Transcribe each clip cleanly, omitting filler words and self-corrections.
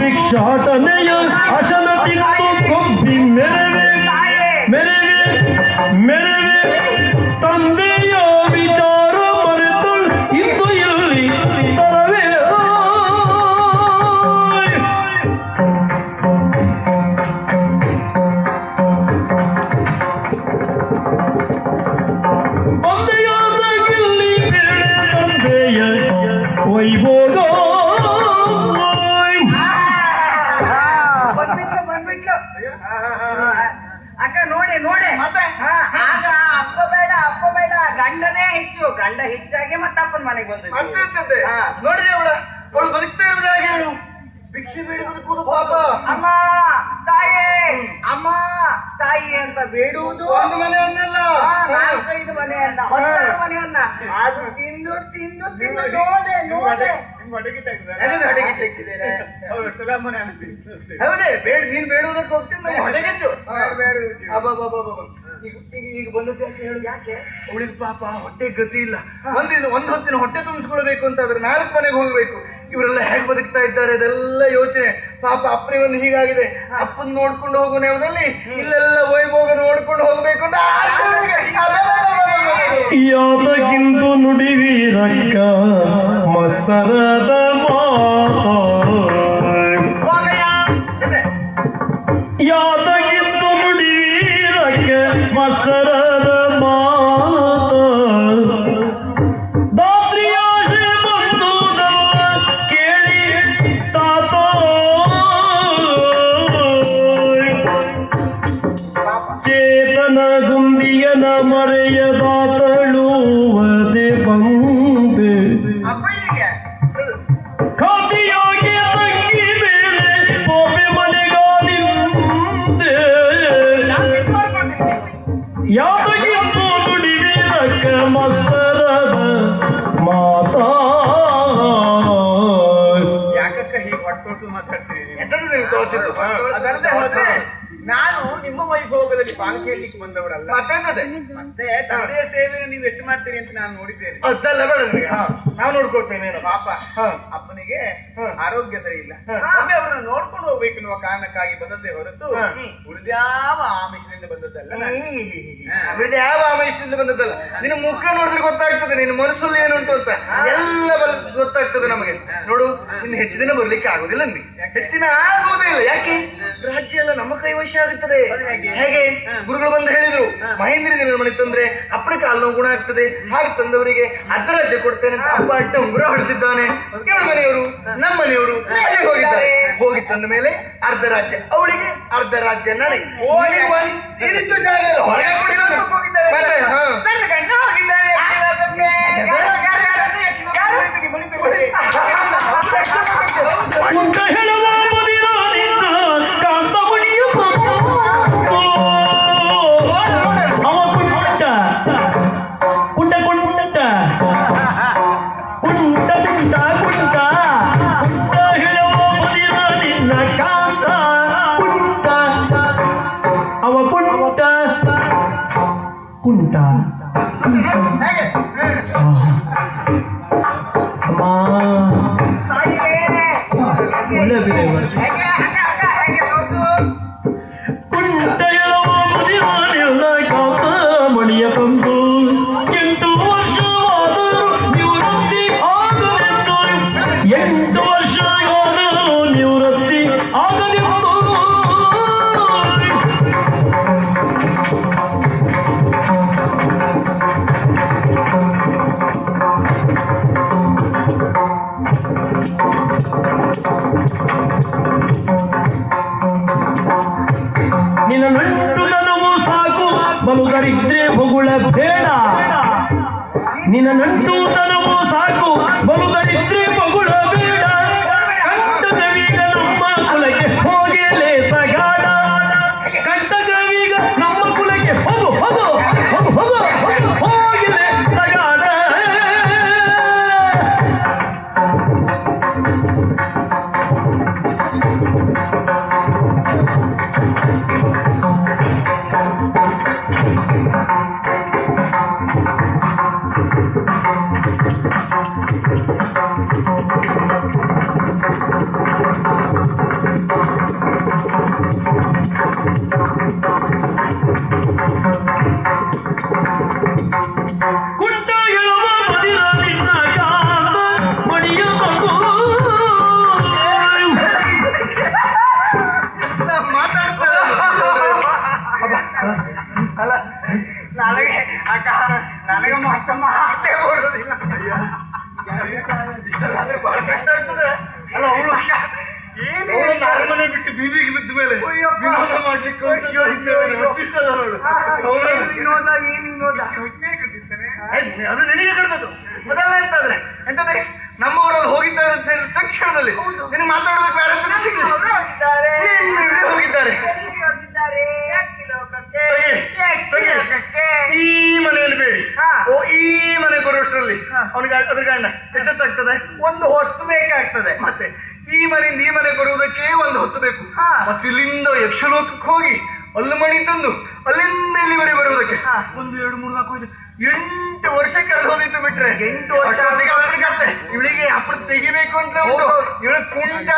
ಭಿಕ್ಷಾಟನೆಯ ಅಶನದಿಂದ ಕೊಬ್ಬಿ ಮೆರವೆ ತಂದೆಯ ವಿಚಾರ ಮರೆತು ಇಂದು ಇಲ್ಲಿ ತರವೇ ತಂದೆಯಾದ ಗಿಲ್ಲಿ ಬೇಳೆ ತಂದೆಯ ವೈಭೋಗ ಅಕ್ಕ ನೋಡಿ ನೋಡಿ ಮತ್ತೆ ಆಗ ಅಪ್ಪ ಬೇಡ ಗಂಡನೇ ಹೆಚ್ಚು ಗಂಡ ಹೆಚ್ಚಾಗಿ ಮತ್ತೆ ಅಪ್ಪನ ಮನೆಗೆ ಬಂದ ಮತ್ತೆ ನೋಡಿದೆ ಅವಳು ಬದುಕ್ತಾ ಇರುವುದಾಗಿ ಹೇಳು ಭಿಕ್ಷೆ ಬೇಡಿ ಬದುಕುವುದು ಪಾಪ ಅಮ್ಮ ತಾಯಿ ಅಂತ ಬೇಡುವುದು ಒಂದು ಮನೆಯನ್ನೆಲ್ಲ 4-5 ಮನೆಯನ್ನ 10 ಮನೆಯನ್ನ ಅದು ತಿಂದು ನೋಡಿ ಹೌದೇ ಬೇಡ ನೀನ್ ಬೇಡುವುದಕ್ಕೆ ಹೋಗ್ತೀನಿ ಹೊಡೆಗೆಚ್ಚು ಈಗ ಬಂದದ್ದು ಯಾಕೆ ಹೇಳು ಯಾಕೆ ಅವಳಿಗೆ ಪಾಪ ಹೊಟ್ಟೆ ಗತಿ ಇಲ್ಲ ಒಂದು ಹೊತ್ತಿನ ಹೊಟ್ಟೆ ತುಂಬಿಸ್ಕೊಳ್ಬೇಕು ಅಂತ ಆದ್ರೆ 4 ಮನೆಗೆ ಹೋಗ್ಬೇಕು ಇವರೆಲ್ಲ ಹೇಗೆ ಬದುಕ್ತಾ ಇದ್ದಾರೆ ಅದೆಲ್ಲ ಯೋಚನೆ ಪಾಪ ಅಪ್ಪನಿಗೆ ಒಂದು ಹೀಗಾಗಿದೆ ಅಪ್ಪನ್ ನೋಡ್ಕೊಂಡು ಹೋಗೋ ನೇವದಲ್ಲಿ ಇಲ್ಲೆಲ್ಲ ವೈಭೋಗ ನೋಡ್ಕೊಂಡು ಹೋಗ್ಬೇಕು ಅಂತ ಯಾತಕ್ಕಿಂದು ನುಡಿವೀರಕ್ಕ ಮಸರದ ಯಾತಕ್ಕಿಂದು ನುಡಿವೀರಕ್ಕ ಮಸರದ ಮರೆಯದಾತಳುವದೆ ಬಂದೆ ಖಾತಿಯಾಗಿ ತಂಗಿ ಮೇಲೆ ಬೋಬೆ ಮನೆಗಾಲಿಂದೆ ಯಾತಕ್ಕಿಂದು ನುಡಿವೀರಕ್ಕ ಮಸರದ ಮಾತಾ ಯಾಕಕ್ಕ ಹೀಗೆ ಹೊಟ್ಟೋಸು ಮಾತಾಡ್ತೀರಿ ನಾನು ನಿಮ್ಮ ವೈಭೋಗದಲ್ಲಿ ಪಾಲು ಕೇಳಲಿಕ್ಕೆ ಬಂದವರಲ್ಲ ಮತ್ತೆ ತಂದೆಯ ಸೇವೆಯನ್ನು ನೀವು ಎಷ್ಟು ಮಾಡ್ತೀರಿ ಅಂತ ನಾನು ನೋಡಿದ್ದೇನೆ ಅದಲ್ಲ ಬೇಡ ನಾವು ನೋಡ್ಕೊಳ್ತೇವೆ ಪಾಪ ಅಪ್ಪನಿಗೆ ಆರೋಗ್ಯ ಸರಿ ಇಲ್ಲ ಒಮ್ಮೆ ಅವರನ್ನು ನೋಡ್ಕೊಂಡು ಹೋಗ್ಬೇಕು ಎನ್ನುವ ಕಾರಣಕ್ಕಾಗಿ ಬಂದದ್ದೇ ಹೊರತು ಉಳಿದ್ಯಾವ ಆಮಿಷದಿಂದ ಬಂದದ್ದಲ್ಲ ಯಾವ ಆಮಿಷದಿಂದ ಬಂದದ್ದಲ್ಲ ನಿನ್ನ ಮುಖ ನೋಡಿದ್ರೆ ಗೊತ್ತಾಗ್ತದೆ ನಿನ್ನ ಮನಸ್ಸಲ್ಲಿ ಏನುಂಟು ಅಂತ ಎಲ್ಲ ಗೊತ್ತಾಗ್ತದೆ ನಮಗೆ ನೋಡು ಇನ್ನು ಹೆಚ್ಚು ದಿನ ಬರ್ಲಿಕ್ಕೆ ಆಗುದಿಲ್ಲ ನೀ ಹೆಚ್ಚಿನ ಆಗುವುದೇ ಇಲ್ಲ ಯಾಕೆ ರಾಜ್ಯ ಎಲ್ಲ ನಮ್ಮ ಕೈವಶ ಆಗುತ್ತದೆ ಹೇಗೆ ಗುರುಗಳು ಬಂದು ಹೇಳಿದ್ರು ಮಹೇಂದ್ರ ನಿರ್ಮಣಿ ತಂದ್ರೆ ಅಪ್ಪನ ಕಾಲು ನೋವು ಗುಣ ಆಗ್ತದೆ ಹಾಗೆ ತಂದವರಿಗೆ ಅರ್ಧ ರಾಜ್ಯ ಕೊಡ್ತೇನೆ ಅಂತ ಅಪ್ಪ ಅಟ್ಟ ಉಂಗುರ ಹೊಡಿಸಿದ್ದಾನೆ ಇವಳ ಮನೆಯವರು ನಮ್ಮ ಮನೆಯವರು ಅಲ್ಲಿಗೆ ಹೋಗಿದ್ದಾರೆ ಹೋಗಿ ತಂದ ಮೇಲೆ ಅರ್ಧ ರಾಜ್ಯ ಅವಳಿಗೆ ಅರ್ಧ ರಾಜ್ಯ ನನಗೆ ಜಾಗ ಹೊರಗೆ ಮಣಿಯ ತಂದು 8 ವರ್ಷವಾದರೂ ನಿವೃತ್ತಿ ಆಗಲೆಂದು 8 ವರ್ಷವಾದರೂ ನಿವೃತ್ತಿ ಆಗಲೆಂದು ಇದ್ರೆ ಬೊಗುಳ ಬೇಡ ನಿನ್ನ ನಂಟುತನವೂ ಸಾಕು ಬಲುಗಳಿದ್ರೆ ಬೊಗುಳ ಬೇಡ ಕಂಟಕವೀಗ ನಮ್ಮ ಕುಲಕ್ಕೆ ಹೋಗಲೇ ಸಗಾಡ ಕಂಟಕವೀಗ ನಮ್ಮ ಕುಲಕ್ಕೆ ಹೋಗು ಹೋಗು ಹೋಗು ಹೋಗು ಹೋಗಲೇ ಸಗಾಡ ಕುಂಟ ಹೇಳುವ ಬದಿರ ನಿನ್ನ ಕಾಲ ಮಣಿಯ ಬಂದು ಅಲ್ಲ ನನಗೆ ಅಕ್ಕ ನನಗೆ ಮತ್ತೆ ಮಾತೇ ಬರೋದಿಲ್ಲ ಬಹಳ ಕಷ್ಟ ಆಗ್ತದೆ ಅಲ್ಲ ಅವಳು ಅರಮನೆ ಬಿಟ್ಟು ಬೀದಿಗೆ ಬಿದ್ದ ಮೇಲೆ ವಿನೋದ ಮಾಡ್ಲಿಕ್ಕೆ ಅದು ನಿನಗೆ ಕಡ್ದದ್ದು ಮೊದಲ ಎಂತಾದ್ರೆ ಎಂತಂದ್ರೆ ನಮ್ಮವರಲ್ಲಿ ಹೋಗಿದ್ದಾರೆ ಅಂತ ಹೇಳಿದ ತಕ್ಷಣದಲ್ಲಿ ನಿನಗೆ ಮಾತಾಡೋದಕ್ಕೆ ಬೇಡ ಅಂತ ಹೋಗಿದ್ದಾರೆ ಈ ಮನೆಯಲ್ಲಿ ಬೇಡಿ ಓ ಈ ಮನೆ ಬರುವಷ್ಟರಲ್ಲಿ ಅವನಿಗೆ ಅದ್ರ ಗಂಡ ಎಷ್ಟೊತ್ತಾಗ್ತದೆ ಒಂದು ಹೊತ್ತು ಬೇಕಾಗ್ತದೆ ಮತ್ತೆ ಈ ಮನೆಯಿಂದ ಈ ಮನೆ ಬರುವುದಕ್ಕೆ ಒಂದು ಹೊತ್ತು ಬೇಕು ಮತ್ತೆ ಇಲ್ಲಿಂದ ಯಕ್ಷಲೋಕಕ್ಕೆ ಹೋಗಿ ಅಲ್ಲಿ ಮಣಿ ತಂದು ಅಲ್ಲಿಂದ ಇಲ್ಲಿವರೆಗೆ ಬರುವುದಕ್ಕೆ ಒಂದು 2 3 4 8 ವರ್ಷ ಕಳೆದು ಹೋದಿತ್ತು ಬಿಟ್ರೆ 8 ವರ್ಷ ಕತ್ತೆ ಇವಳಿಗೆ ಅಪ್ಪ ತೆಗಿಬೇಕು ಅಂತ ಉಂಟು ಇವಳು ಕುಂಟ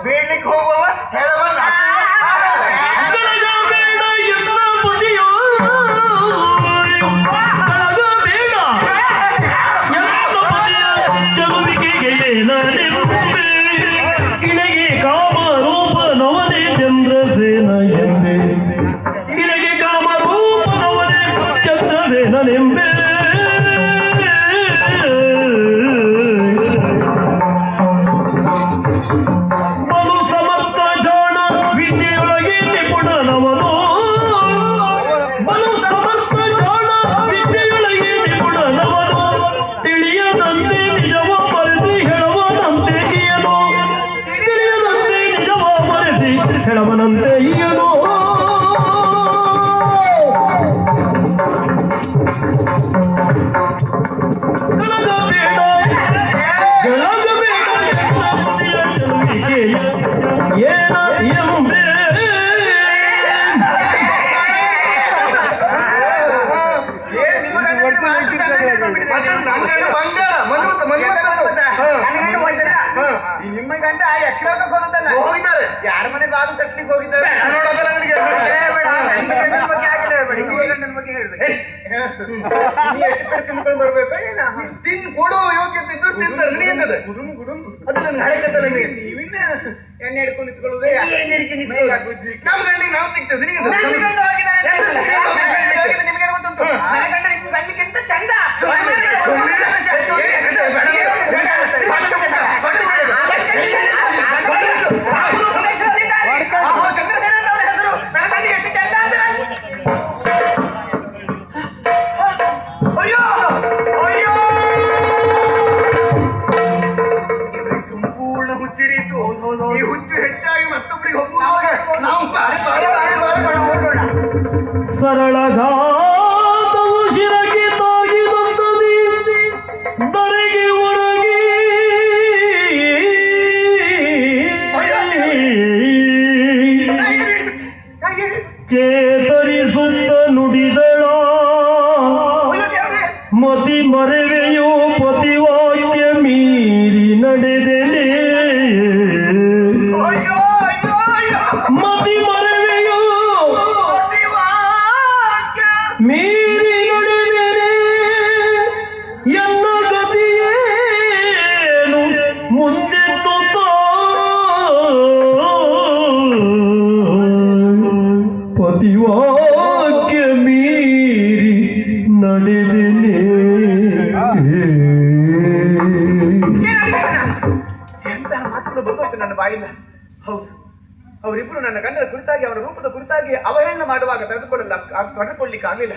ಬೇಡ್ಲಿಕ್ಕೆ ಹೋಗುವ ಹೇಳುವ ಹೇಳವನಂತೆ ಈಯನು ಗಳಗಬೇಡ ಏನ ಎಂಬೆ ನಿಮ್ಮ ಗಂಡ ಯಕ್ಷಲೋಕಕ್ಕೆ ಹೋದಲ್ಲ ಹೋಗಿದ್ದಾರೆ ಯಾರ ಮನೆ ಬಾಗಿಲು ತಟ್ಟಲಿಕ್ಕೆ ಹೋಗಿದ್ದಾರೆ ತಿನ್ಕೊಂಡು ಬರ್ಬೇಕು ಕೊಡುವ ಯೋಗ್ಯತೆ ಇದ್ದು ತಿಂತಾರೆ ನಿನಗೆ ಗುಡುಮ್ ಗುಡುಮ್ ಅದು ನನ್ನ ಹಳೆ ಕತೆ ನಿಮಗೆ ನೀವಿನ್ನ ಎಣ್ಣೆ ಹಿಡ್ಕೊಂಡು ನಿಂತ್ಕೊಳ್ಳೋದೇ ನಮ್ಮ ಗಂಡಿಗೆ ನಾವು ತಿಕ್ತೇವೆ ನಿಮಗೆ ಗೊತ್ತುಂಟು ನನ್ನ ಗಂಡ ನಿಮ್ಮ ಗಂಡಿಗಿಂತ ಚಂದ ಸಂಪೂರ್ಣ ಹುಚ್ಚಿಡಿಯಿತು ಈ ಹುಚ್ಚು ಹೆಚ್ಚಾಗಿ ಮತ್ತೊಬ್ಬರಿಗೆ ಹೋಗುವಾಗ ನಾವು ಸರಳಗಾತವು ಶಿರಗೆ ತಾಗಿ ಬಂದದಿ ದರೆಗೆ ಒರಗಿ ಚೇತರಿಸುತ್ತ ನುಡಿದಳ ಮತಿ ಮರೆವೆಯೋ ಪತಿವಾಕ್ಯ ಮೀರಿ ನಡೆದೆನೆ ಮತಿ ಮರೆವೆಯೋ ಮೀರಿ ನಡೆದೆನೆ ಎನ್ನ ಗತಿಯೇನು ಮುಂದೆ ಪತಿವಾಕ್ಯ ಮೀರಿ ನಡೆದೆನೆ ಎಂತಹ ಮಾತುಗಳು ಬಂದೋಯ್ತು ನನ್ನ ಬಾಯಿಂದ ಹೌದು ಅವರಿಬ್ಬರು ನನ್ನ ಗಂಡನ ಕುರಿತಾಗಿ ಅವರ ರೂಪದ ಕುರಿತಾಗಿ ಅವಹೇಳನ ಮಾಡುವಾಗ ತಡೆದುಕೊಳ್ಳಲಿಕ್ಕೆ ಆಗಲಿಲ್ಲ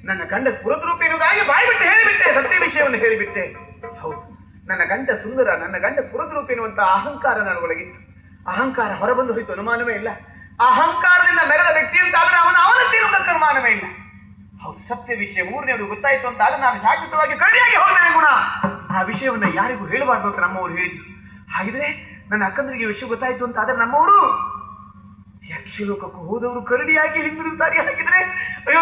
ನನ್ನ ಗಂಡ ಸ್ಫುರದ್ರೂಪಿ ಎನ್ನುವುದಾಗಿ ಬಾಯಿ ಬಿಟ್ಟು ಹೇಳಿಬಿಟ್ಟೆ, ಸತ್ಯ ವಿಷಯವನ್ನು ಹೇಳಿಬಿಟ್ಟೆ. ಹೌದು, ನನ್ನ ಗಂಡ ಸುಂದರ, ನನ್ನ ಗಂಡ ಸ್ಫುರದ್ರೂಪಿ ಎನ್ನುವಂತ ಅಹಂಕಾರ ನನ್ನ ಒಳಗಿತ್ತು. ಅಹಂಕಾರ ಹೊರಬಂದು ಹೋಯಿತು, ಅನುಮಾನವೇ ಇಲ್ಲ. ಅಹಂಕಾರದಿಂದ ಮೆರೆದ ವ್ಯಕ್ತಿ ಅಂತಾದ್ರೆ ಅವನಂತೆ ಇರುವುದಕ್ಕೆ ಅನುಮಾನವೇ ಇಲ್ಲ. ಹೌದು, ಸತ್ಯ ವಿಷಯ ಮೂರನೇದು ಗೊತ್ತಾಯ್ತು ಅಂತ ಆದ್ರೆ ನಾನು ಶಾಶ್ವತವಾಗಿ ಕಡಿಯಾಗಿ ಹೋಗ್ತೇನೆ ಗುಣ. ಆ ವಿಷಯವನ್ನ ಯಾರಿಗೂ ಹೇಳಬಾರ್ದು ಅಂತ ನಮ್ಮವರು ಹೇಳಿದ್ರು. ಹಾಗಿದ್ರೆ ನನ್ನ ಅಕ್ಕಂದರಿಗೆ ವಿಷಯ ಗೊತ್ತಾಯ್ತು ಅಂತ ಆದ್ರೆ ನಮ್ಮವರು ಯಕ್ಷಲೋಕಕ್ಕೂ ಹೋದವರು ಕರಡಿಯಾಗಿ ಹಿಂದಿರುತ್ತಾರೆ. ಹಾಗಿದ್ರೆ ಅಯ್ಯೋ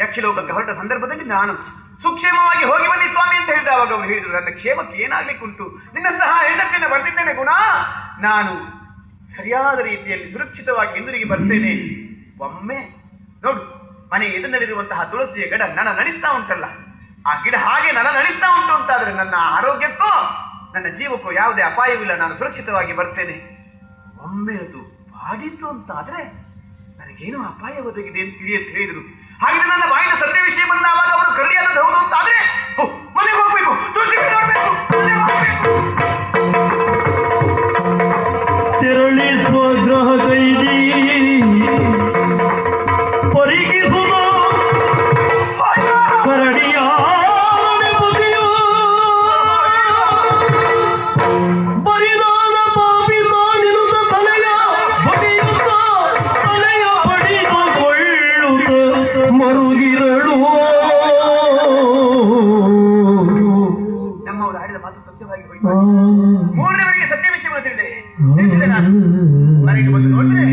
ಯಕ್ಷಲೋಕಕ್ಕೆ ಹೊರಟ ಸಂದರ್ಭದಲ್ಲಿ ನಾನು ಸುಕ್ಷೇಮವಾಗಿ ಹೋಗಿ ಬನ್ನಿ ಸ್ವಾಮಿ ಅಂತ ಹೇಳಿದ. ಅವಾಗ ಅವರು ಹೇಳಿದ್ರು, ನನ್ನ ಕ್ಷೇಮಕ್ಕೆ ಏನಾಗ್ಲಿಕ್ಕುಂಟು, ನಿನ್ನಂತಹ ಹೆಂಡತಿಯನ್ನು ಬರ್ತಿದ್ದೇನೆ ಗುಣ, ನಾನು ಸರಿಯಾದ ರೀತಿಯಲ್ಲಿ ಸುರಕ್ಷಿತವಾಗಿ ಹಿಂದಿರುಗಿ ಬರ್ತೇನೆ. ಒಮ್ಮೆ ನೋಡು, ಮನೆ ಎದುರಿನಲ್ಲಿರುವಂತಹ ತುಳಸಿಯ ಗಿಡ ನನ್ನ ನಡಿಸ್ತಾ ಉಂಟಲ್ಲ, ಆ ಗಿಡ ಹಾಗೆ ನನ್ನ ನಡಿಸ್ತಾ ಉಂಟು ಅಂತಾದ್ರೆ ನನ್ನ ಆರೋಗ್ಯಕ್ಕೂ ನನ್ನ ಜೀವಕ್ಕೂ ಯಾವುದೇ ಅಪಾಯವಿಲ್ಲ, ನಾನು ಸುರಕ್ಷಿತವಾಗಿ ಬರ್ತೇನೆ. ಒಮ್ಮೆ ಅದು ಬಾಡಿತು ಅಂತ ಆದ್ರೆ ನನಗೇನು ಅಪಾಯ ಒದಗಿದೆ ಅಂತ ಹೇಳಿದ್ರು. ಹಾಗೆ ನನ್ನ ಬಾಯಿನ ಸತ್ಯ ವಿಷಯ ಬಂದ ಅವಾಗ ಅವರು ಕರಡಿಯಾದದ್ದು ಹೌದು ಅಂತ ಆದ್ರೆ ಮನೆಗೆ ಹೋಗ್ಬೇಕು, ತೆರಳಿ ಸ್ವಗ್ರಹ ಕೈದಿ ಪರಿಗಿಸುವ ಕರಡಿಯ ಬರಿದಾದ ಪಾಪಿತ ನಿರುತ ತಲೆಯ ಬಡಿಯುತ್ತ ತಲೆಯ ಬಡಿದುಕೊಳ್ಳುತ್ತ ಮರುಗಿರಳು. ನಮ್ಮವರು ಆಡಿದ ಮಾತು ಸತ್ಯವಾಗಿ ಹೋಯಿತು. ಮೂರನೇವರೆಗೆ ಸತ್ಯ ವಿಷಯವನ್ನು ತಿಳಿಸಿದೆ. ನಾನು ಮನೆಗೆ ಬಂದು ನೋಡಿದ್ರೆ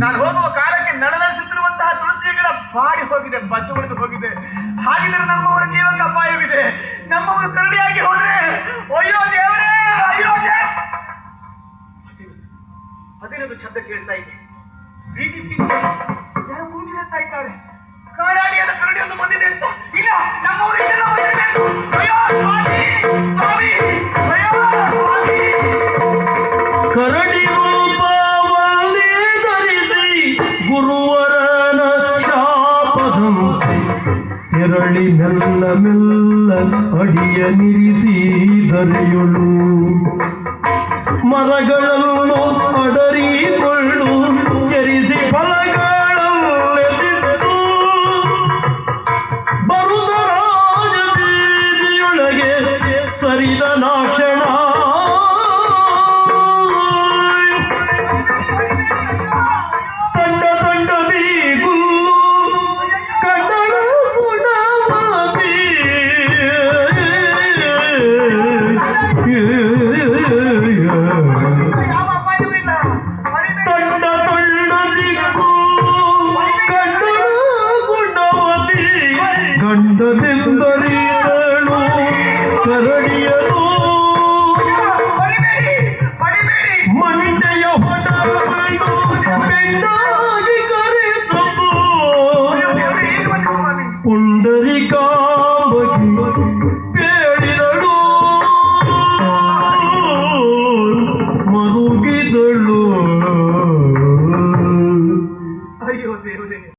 ನಾನು ಹೋಗುವ ಕಾಲಕ್ಕೆ ನಡನಡಿಸುತ್ತಿರುವಂತಹ ತುಳಸಿಯ ಗಿಡ ಬಾಡಿ ಹೋಗಿದೆ, ಬಸ್ಸು ಉಳಿದು ಹೋಗಿದೆ. ಹಾಗಿದ್ರೆ ನಮ್ಮವರ ಜೀವಕ್ಕೆ ಅಪಾಯವಿದೆ. ನಮ್ಮವರು ಕರಡಿಯಾಗಿ ಹೋದ್ರೆ ಅಯ್ಯೋ ದೇವರೇ, ಅಯ್ಯೋ ಅದೇನದು ಶಬ್ದ ಕೇಳ್ತಾ ಇದೆ. ಬೀದಿ ಯಾರು ಕೂಗಿ ಹೇಳ್ತಾ ಇದ್ದಾರೆ, ಕಾಡಾಡಿಯಾದ ಕರಡಿಯೊಂದು ಬಂದಿದೆ ಅಂತ. ಇಲ್ಲ, ನಮ್ಮವರು ಇದೆಲ್ಲ ಹೋಗಿರಬೇಕು. ಅಯ್ಯೋ ಸ್ವಾಮಿ, ಸ್ವಾಮಿ, ಅಯ್ಯೋ ಸ್ವಾಮಿ. ಕರಡಿ ರೂಪವನ್ನೇ ಧರಿಸಿ ಗುರುವರನ ಶಾಪದಂತೆ ತೆರಳಿ ಮೆಲ್ಲ ಮೆಲ್ಲ ಅಡಿಯ ನಿರಿಸಿ ದರೆಯುಳು ಮರಗಳನ್ನು ಅಡರಿ